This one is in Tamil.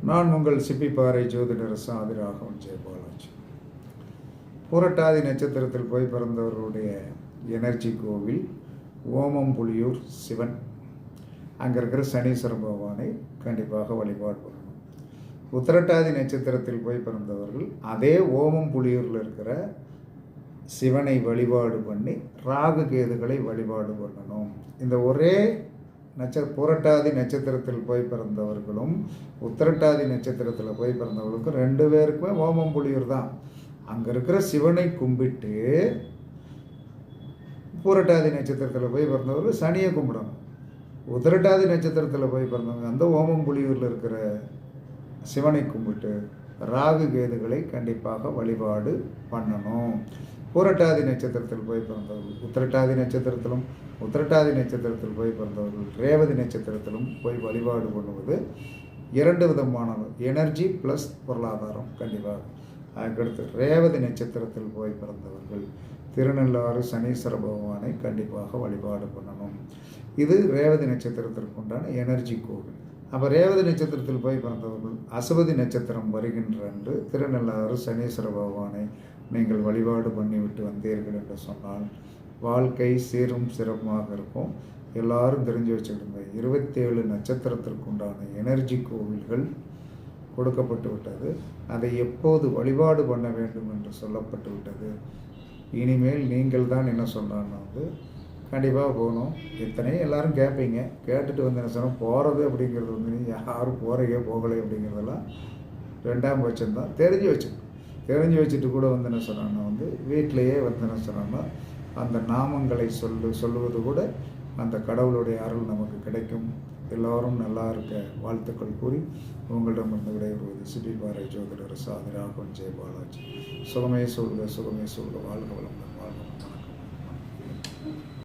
நான் உங்கள் சிப்பிப்பாறை ஜோதிடர் சாதி ராகவன் ஜெயபாலாஜி. புரட்டாதி நட்சத்திரத்தில் போய் பிறந்தவர்களுடைய எனர்ஜி கோவில் ஓமம்புலியூர் சிவன். அங்கே இருக்கிற சனீஸ்வர பகவானை கண்டிப்பாக வழிபாடு பண்ணணும். உத்திரட்டாதி நட்சத்திரத்தில் போய் பிறந்தவர்கள் அதே ஓமம்புலியூரில் இருக்கிற சிவனை வழிபாடு பண்ணி ராகு கேதுகளை வழிபாடு பண்ணணும். இந்த ஒரே புரட்டாதி நட்சத்திரத்தில் போய் பிறந்தவர்களும் உத்திரட்டாதி நட்சத்திரத்தில் போய் பிறந்தவர்களுக்கும் 2 பேருக்குமே ஓமம்புலியூர் தான். அங்கே இருக்கிற சிவனை கும்பிட்டு புரட்டாதி நட்சத்திரத்தில் போய் பிறந்தவர்கள் சனியை கும்பிடணும். உத்திரட்டாதி நட்சத்திரத்தில் போய் பிறந்தவங்க அந்த ஓமம்புலியூரில் இருக்கிற சிவனை கும்பிட்டு ராகு கேதுகளை கண்டிப்பாக வழிபாடு பண்ணணும். புரட்டாதி நட்சத்திரத்தில் போய் பிறந்தவர்கள் உத்திரட்டாதி நட்சத்திரத்தில் போய் பிறந்தவர்கள் ரேவதி நட்சத்திரத்திலும் போய் வழிபாடு பண்ணுவது 2 விதமானது. எனர்ஜி ப்ளஸ் பொருளாதாரம் கண்டிப்பாக. அதுக்கடுத்து ரேவதி நட்சத்திரத்தில் போய் பிறந்தவர்கள் திருநள்ளாறு சனீஸ்வர பகவானை கண்டிப்பாக வழிபாடு பண்ணணும். இது ரேவதி நட்சத்திரத்திற்கு உண்டான எனர்ஜி கோவில். அப்போ ரேவதி நட்சத்திரத்தில் போய் பிறந்தவர்கள் அசுவதி நட்சத்திரம் வருகின்ற அன்று திருநள்ளாறு சனீஸ்வர பகவானை நீங்கள் வழிபாடு பண்ணிவிட்டு வந்தீர்கள் என்று சொன்னால் வாழ்க்கை சீரும் சிறப்புமாக இருக்கும். எல்லாரும் தெரிஞ்சு வச்சுக்கிடுங்க, 27 நட்சத்திரத்திற்கு உண்டான எனர்ஜி கோவில்கள் கொடுக்கப்பட்டு விட்டது. அதை எப்போது வழிபாடு பண்ண வேண்டும் என்று சொல்லப்பட்டு விட்டது. இனிமேல் நீங்கள் தான் என்ன சொல்கிறான்னு கண்டிப்பாக போகணும். இத்தனையும் எல்லோரும் கேட்பீங்க. கேட்டுட்டு வந்து என்ன சொன்னால் போகிறது அப்படிங்கிறது யாரும் போகிறீங்க போகலை அப்படிங்கிறதெல்லாம் 2ஆம் பட்சம்தான். தெரிஞ்சு வச்சுட்டு கூட வந்து என்ன சொன்னான்னா வீட்டிலையே வந்து என்ன சொன்னான்னா அந்த நாமங்களை சொல்லுவது கூட அந்த கடவுளுடைய அருள் நமக்கு கிடைக்கும். எல்லோரும் நல்லா இருக்க வாழ்த்துக்கள் கூறி உங்களிடமிருந்து விடைபெறுவது சிப்பிப்பாறை ஜோதிடர் சாதி ராகவன் ஜெயபாலாஜி. சுகமே சொல்க வாழ்க வளமுடன்.